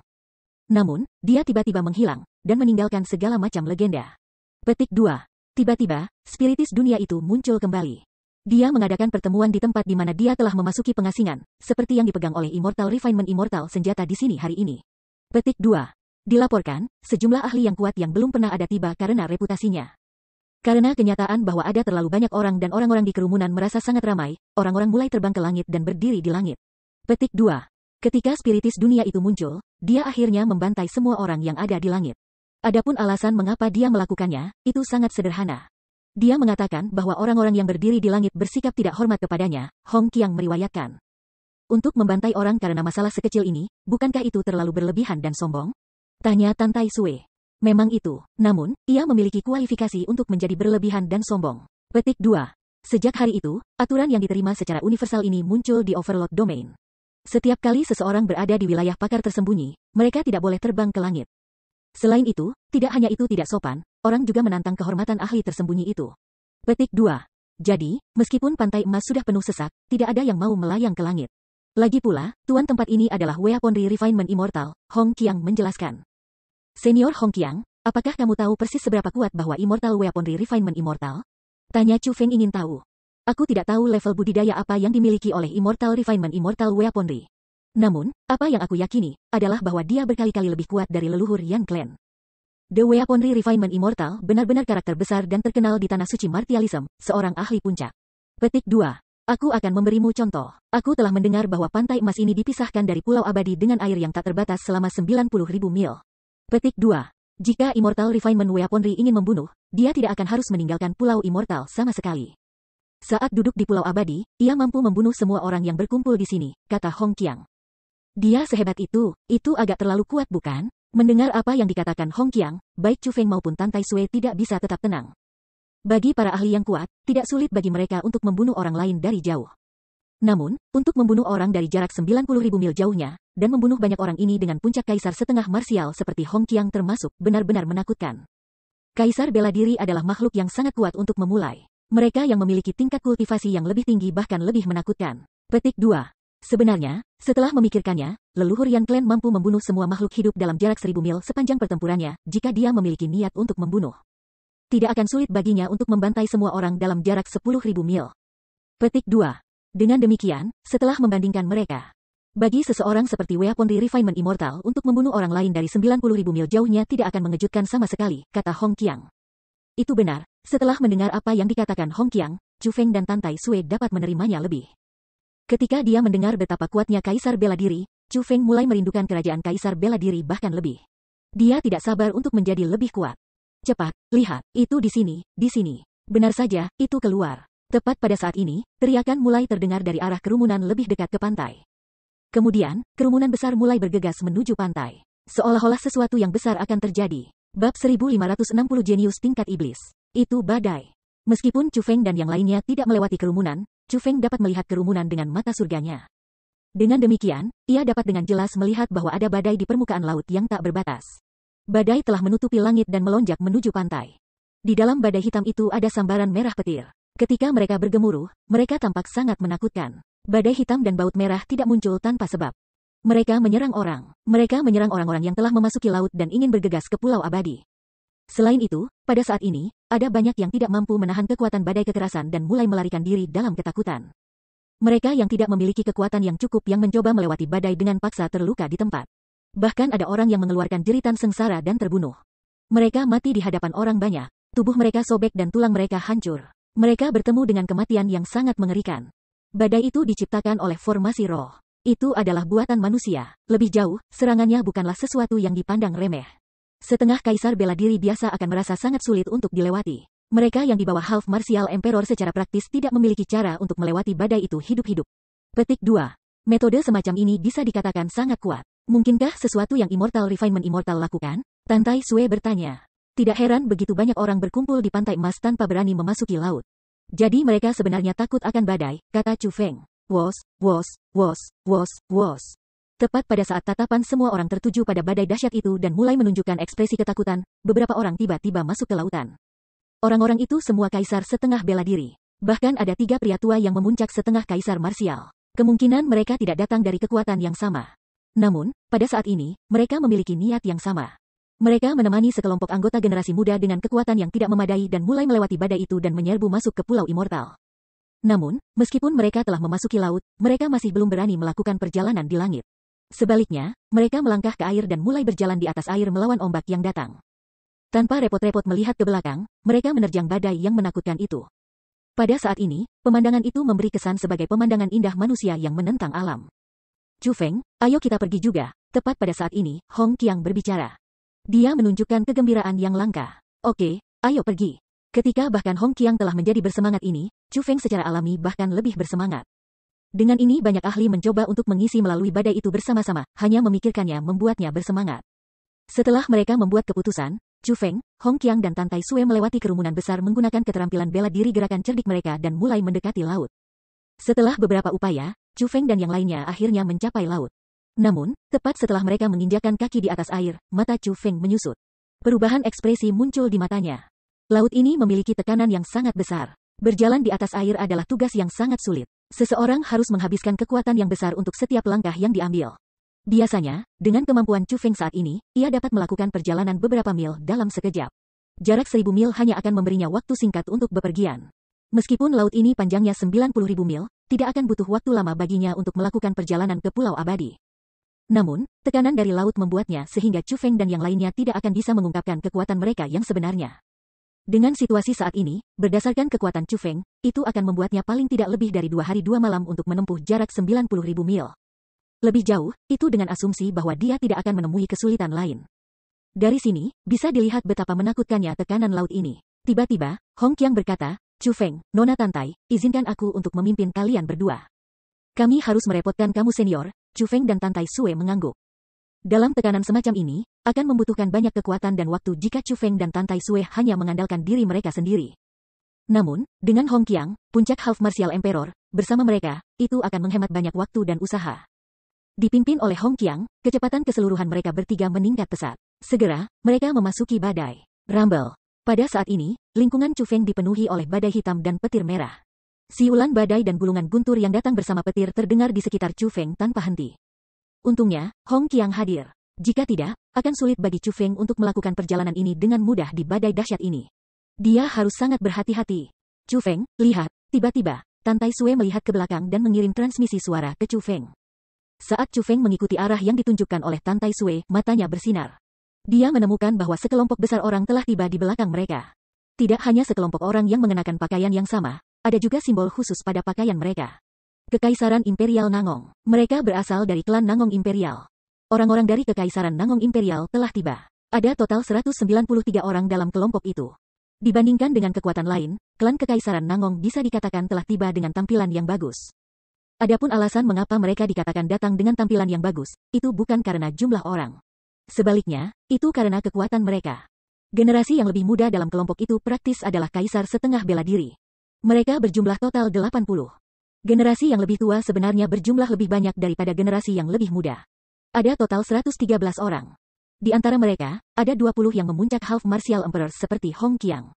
Namun, dia tiba-tiba menghilang, dan meninggalkan segala macam legenda. Petik 2. Tiba-tiba, spiritis dunia itu muncul kembali. Dia mengadakan pertemuan di tempat di mana dia telah memasuki pengasingan, seperti yang dipegang oleh Immortal Refinement Immortal senjata di sini hari ini. Petik 2. Dilaporkan, sejumlah ahli yang kuat yang belum pernah ada tiba karena reputasinya. Karena kenyataan bahwa ada terlalu banyak orang dan orang-orang di kerumunan merasa sangat ramai, orang-orang mulai terbang ke langit dan berdiri di langit. Petik 2. Ketika spiritis dunia itu muncul, dia akhirnya membantai semua orang yang ada di langit. Adapun alasan mengapa dia melakukannya, itu sangat sederhana. Dia mengatakan bahwa orang-orang yang berdiri di langit bersikap tidak hormat kepadanya, Hong Qiang meriwayatkan. Untuk membantai orang karena masalah sekecil ini, bukankah itu terlalu berlebihan dan sombong? Tanya Tan Tai Sue. Memang itu, namun, ia memiliki kualifikasi untuk menjadi berlebihan dan sombong. Petik 2. Sejak hari itu, aturan yang diterima secara universal ini muncul di Overlord Domain. Setiap kali seseorang berada di wilayah pakar tersembunyi, mereka tidak boleh terbang ke langit. Selain itu, tidak hanya itu tidak sopan, orang juga menantang kehormatan ahli tersembunyi itu. Petik 2. Jadi, meskipun pantai emas sudah penuh sesak, tidak ada yang mau melayang ke langit. Lagi pula, tuan tempat ini adalah Weaponry Refinement Immortal, Hong Qiang menjelaskan. Senior Hong Qiang, apakah kamu tahu persis seberapa kuat bahwa Immortal Weaponry Refinement Immortal? Tanya Chu Feng ingin tahu. Aku tidak tahu level budidaya apa yang dimiliki oleh Immortal Refinement Immortal Weaponry. Namun, apa yang aku yakini, adalah bahwa dia berkali-kali lebih kuat dari leluhur Yan Clan. The Weaponry Refinement Immortal benar-benar karakter besar dan terkenal di tanah suci martialism, seorang ahli puncak. Petik 2. Aku akan memberimu contoh. Aku telah mendengar bahwa pantai emas ini dipisahkan dari pulau abadi dengan air yang tak terbatas selama 90.000 mil. Petik 2. Jika Immortal Refinement Weaponry ingin membunuh, dia tidak akan harus meninggalkan pulau Immortal sama sekali. Saat duduk di pulau abadi, ia mampu membunuh semua orang yang berkumpul di sini, kata Hong Qiang. Dia sehebat itu agak terlalu kuat bukan? Mendengar apa yang dikatakan Hong Qiang, baik Chu Feng maupun Tan Tai Sui tidak bisa tetap tenang. Bagi para ahli yang kuat, tidak sulit bagi mereka untuk membunuh orang lain dari jauh. Namun, untuk membunuh orang dari jarak 90.000 mil jauhnya, dan membunuh banyak orang ini dengan puncak kaisar setengah marsial seperti Hong Qiang termasuk benar-benar menakutkan. Kaisar bela diri adalah makhluk yang sangat kuat untuk memulai. Mereka yang memiliki tingkat kultivasi yang lebih tinggi bahkan lebih menakutkan. Petik 2. Sebenarnya, setelah memikirkannya, leluhur Yan Clan mampu membunuh semua makhluk hidup dalam jarak 1000 mil sepanjang pertempurannya, jika dia memiliki niat untuk membunuh. Tidak akan sulit baginya untuk membantai semua orang dalam jarak 10.000 mil. Petik 2. Dengan demikian, setelah membandingkan mereka, bagi seseorang seperti Weaponry Refinement Immortal untuk membunuh orang lain dari 90.000 mil jauhnya tidak akan mengejutkan sama sekali, kata Hong Qiang. Itu benar, setelah mendengar apa yang dikatakan Hong Qiang, Chu Feng dan Tan Tai Sui dapat menerimanya lebih. Ketika dia mendengar betapa kuatnya kaisar bela diri, Chu Feng mulai merindukan kerajaan kaisar bela diri bahkan lebih. Dia tidak sabar untuk menjadi lebih kuat. Cepat, lihat, itu di sini, di sini. Benar saja, itu keluar. Tepat pada saat ini, teriakan mulai terdengar dari arah kerumunan lebih dekat ke pantai. Kemudian, kerumunan besar mulai bergegas menuju pantai. Seolah-olah sesuatu yang besar akan terjadi. Bab 1560 Jenius Tingkat Iblis. Itu badai. Meskipun Chu Feng dan yang lainnya tidak melewati kerumunan, Chu Feng dapat melihat kerumunan dengan mata surganya. Dengan demikian, ia dapat dengan jelas melihat bahwa ada badai di permukaan laut yang tak berbatas. Badai telah menutupi langit dan melonjak menuju pantai. Di dalam badai hitam itu ada sambaran merah petir. Ketika mereka bergemuruh, mereka tampak sangat menakutkan. Badai hitam dan baut merah tidak muncul tanpa sebab. Mereka menyerang orang. Mereka menyerang orang-orang yang telah memasuki laut dan ingin bergegas ke pulau abadi. Selain itu, pada saat ini, ada banyak yang tidak mampu menahan kekuatan badai kekerasan dan mulai melarikan diri dalam ketakutan. Mereka yang tidak memiliki kekuatan yang cukup yang mencoba melewati badai dengan paksa terluka di tempat. Bahkan ada orang yang mengeluarkan jeritan sengsara dan terbunuh. Mereka mati di hadapan orang banyak. Tubuh mereka sobek dan tulang mereka hancur. Mereka bertemu dengan kematian yang sangat mengerikan. Badai itu diciptakan oleh formasi roh. Itu adalah buatan manusia. Lebih jauh, serangannya bukanlah sesuatu yang dipandang remeh. Setengah kaisar bela diri biasa akan merasa sangat sulit untuk dilewati. Mereka yang di bawah Half Martial Emperor secara praktis tidak memiliki cara untuk melewati badai itu hidup-hidup. Petik 2. Metode semacam ini bisa dikatakan sangat kuat. Mungkinkah sesuatu yang Immortal Refinement Immortal lakukan? Tan Tai Sui bertanya. Tidak heran begitu banyak orang berkumpul di pantai emas tanpa berani memasuki laut. Jadi mereka sebenarnya takut akan badai, kata Chu Feng. Wos, wos, wos, wos, wos. Tepat pada saat tatapan semua orang tertuju pada badai dahsyat itu dan mulai menunjukkan ekspresi ketakutan, beberapa orang tiba-tiba masuk ke lautan. Orang-orang itu semua kaisar setengah bela diri. Bahkan ada 3 pria tua yang memuncak setengah kaisar marsial. Kemungkinan mereka tidak datang dari kekuatan yang sama. Namun, pada saat ini, mereka memiliki niat yang sama. Mereka menemani sekelompok anggota generasi muda dengan kekuatan yang tidak memadai dan mulai melewati badai itu dan menyerbu masuk ke Pulau Immortal. Namun, meskipun mereka telah memasuki laut, mereka masih belum berani melakukan perjalanan di langit. Sebaliknya, mereka melangkah ke air dan mulai berjalan di atas air melawan ombak yang datang. Tanpa repot-repot melihat ke belakang, mereka menerjang badai yang menakutkan itu. Pada saat ini, pemandangan itu memberi kesan sebagai pemandangan indah manusia yang menentang alam. Chu Feng, ayo kita pergi juga. Tepat pada saat ini, Hong Qiang berbicara. Dia menunjukkan kegembiraan yang langka. Oke, ayo pergi. Ketika bahkan Hong Qiang telah menjadi bersemangat ini, Chu Feng secara alami bahkan lebih bersemangat. Dengan ini banyak ahli mencoba untuk mengisi melalui badai itu bersama-sama, hanya memikirkannya membuatnya bersemangat. Setelah mereka membuat keputusan, Chu Feng, Hong Qiang dan Tan Tai Sui melewati kerumunan besar menggunakan keterampilan bela diri gerakan cerdik mereka dan mulai mendekati laut. Setelah beberapa upaya, Chu Feng dan yang lainnya akhirnya mencapai laut. Namun, tepat setelah mereka menginjakan kaki di atas air, mata Chu Feng menyusut. Perubahan ekspresi muncul di matanya. Laut ini memiliki tekanan yang sangat besar. Berjalan di atas air adalah tugas yang sangat sulit. Seseorang harus menghabiskan kekuatan yang besar untuk setiap langkah yang diambil. Biasanya, dengan kemampuan Chu Feng saat ini, ia dapat melakukan perjalanan beberapa mil dalam sekejap. Jarak 1000 mil hanya akan memberinya waktu singkat untuk bepergian. Meskipun laut ini panjangnya 90.000 mil, tidak akan butuh waktu lama baginya untuk melakukan perjalanan ke Pulau Abadi. Namun, tekanan dari laut membuatnya sehingga Chu Feng dan yang lainnya tidak akan bisa mengungkapkan kekuatan mereka yang sebenarnya. Dengan situasi saat ini, berdasarkan kekuatan Chu Feng, itu akan membuatnya paling tidak lebih dari 2 hari 2 malam untuk menempuh jarak 90.000 mil. Lebih jauh, itu dengan asumsi bahwa dia tidak akan menemui kesulitan lain. Dari sini, bisa dilihat betapa menakutkannya tekanan laut ini. Tiba-tiba, Hong Qiang berkata, Chu Feng, Nona Tantai, izinkan aku untuk memimpin kalian berdua. Kami harus merepotkan kamu senior. Chu Feng dan Tantai Sue mengangguk. Dalam tekanan semacam ini, akan membutuhkan banyak kekuatan dan waktu jika Chu Feng dan Tantai Sue hanya mengandalkan diri mereka sendiri. Namun, dengan Hong Qiang, puncak Half Martial Emperor, bersama mereka, itu akan menghemat banyak waktu dan usaha. Dipimpin oleh Hong Qiang, kecepatan keseluruhan mereka bertiga meningkat pesat. Segera, mereka memasuki badai. Rumble. Pada saat ini, lingkungan Chu Feng dipenuhi oleh badai hitam dan petir merah. Siulan badai dan gulungan guntur yang datang bersama petir terdengar di sekitar Chu Feng tanpa henti. Untungnya, Hong Qiang hadir. Jika tidak, akan sulit bagi Chu Feng untuk melakukan perjalanan ini dengan mudah di badai dahsyat ini. Dia harus sangat berhati-hati. Chu Feng, lihat, tiba-tiba, Tantai Sue melihat ke belakang dan mengirim transmisi suara ke Chu Feng. Saat Chu Feng mengikuti arah yang ditunjukkan oleh Tantai Sue, matanya bersinar. Dia menemukan bahwa sekelompok besar orang telah tiba di belakang mereka. Tidak hanya sekelompok orang yang mengenakan pakaian yang sama, ada juga simbol khusus pada pakaian mereka. Kekaisaran Imperial Nangong. Mereka berasal dari klan Nangong Imperial. Orang-orang dari Kekaisaran Nangong Imperial telah tiba. Ada total 193 orang dalam kelompok itu. Dibandingkan dengan kekuatan lain, klan Kekaisaran Nangong bisa dikatakan telah tiba dengan tampilan yang bagus. Adapun alasan mengapa mereka dikatakan datang dengan tampilan yang bagus, itu bukan karena jumlah orang. Sebaliknya, itu karena kekuatan mereka. Generasi yang lebih muda dalam kelompok itu praktis adalah kaisar setengah bela diri. Mereka berjumlah total 80. Generasi yang lebih tua sebenarnya berjumlah lebih banyak daripada generasi yang lebih muda. Ada total 113 orang. Di antara mereka, ada 20 yang memuncak Half Martial Emperor seperti Hong Qiang.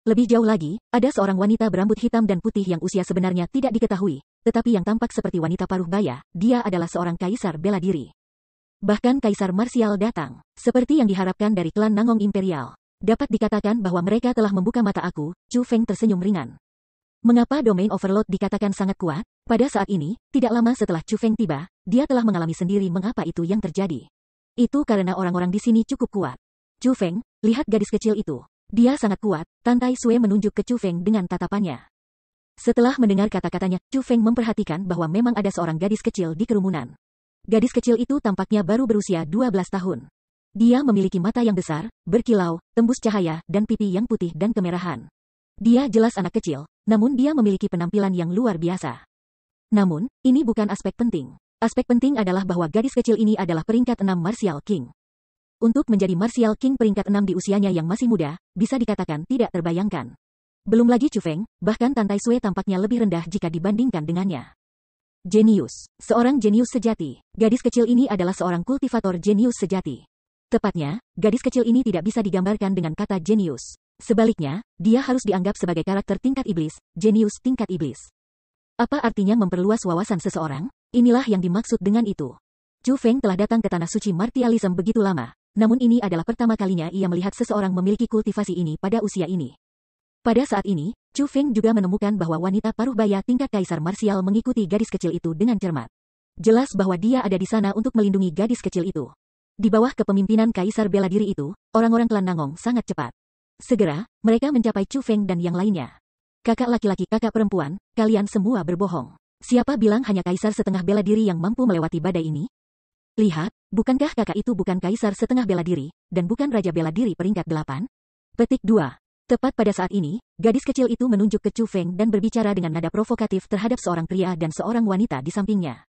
Lebih jauh lagi, ada seorang wanita berambut hitam dan putih yang usia sebenarnya tidak diketahui, tetapi yang tampak seperti wanita paruh baya, dia adalah seorang kaisar bela diri. Bahkan kaisar marsial datang, seperti yang diharapkan dari klan Nangong Imperial. Dapat dikatakan bahwa mereka telah membuka mata aku. Chu Feng tersenyum ringan. Mengapa Domain Overload dikatakan sangat kuat? Pada saat ini, tidak lama setelah Chu Feng tiba, dia telah mengalami sendiri mengapa itu yang terjadi. Itu karena orang-orang di sini cukup kuat. Chu Feng, lihat gadis kecil itu. Dia sangat kuat. Tantai Sue menunjuk ke Chu Feng dengan tatapannya. Setelah mendengar kata-katanya, Chu Feng memperhatikan bahwa memang ada seorang gadis kecil di kerumunan. Gadis kecil itu tampaknya baru berusia 12 tahun. Dia memiliki mata yang besar, berkilau, tembus cahaya, dan pipi yang putih dan kemerahan. Dia jelas anak kecil, namun dia memiliki penampilan yang luar biasa. Namun, ini bukan aspek penting. Aspek penting adalah bahwa gadis kecil ini adalah peringkat 6 Martial King. Untuk menjadi Martial King peringkat 6 di usianya yang masih muda, bisa dikatakan tidak terbayangkan. Belum lagi Chu Feng, bahkan Tantai Sue tampaknya lebih rendah jika dibandingkan dengannya. Jenius. Seorang jenius sejati. Gadis kecil ini adalah seorang kultivator jenius sejati. Tepatnya, gadis kecil ini tidak bisa digambarkan dengan kata jenius. Sebaliknya, dia harus dianggap sebagai karakter tingkat iblis, jenius tingkat iblis. Apa artinya memperluas wawasan seseorang? Inilah yang dimaksud dengan itu. Chu Feng telah datang ke tanah suci martialism begitu lama, namun ini adalah pertama kalinya ia melihat seseorang memiliki kultivasi ini pada usia ini. Pada saat ini, Chu Feng juga menemukan bahwa wanita paruh baya tingkat kaisar marsial mengikuti gadis kecil itu dengan cermat. Jelas bahwa dia ada di sana untuk melindungi gadis kecil itu. Di bawah kepemimpinan kaisar bela diri itu, orang-orang klan Nangong sangat cepat. Segera, mereka mencapai Chu Feng dan yang lainnya. Kakak laki-laki kakak perempuan, kalian semua berbohong. Siapa bilang hanya kaisar setengah bela diri yang mampu melewati badai ini? Lihat, bukankah kakak itu bukan kaisar setengah bela diri, dan bukan raja bela diri peringkat 8? Petik 2. Tepat pada saat ini, gadis kecil itu menunjuk ke Chu Feng dan berbicara dengan nada provokatif terhadap seorang pria dan seorang wanita di sampingnya.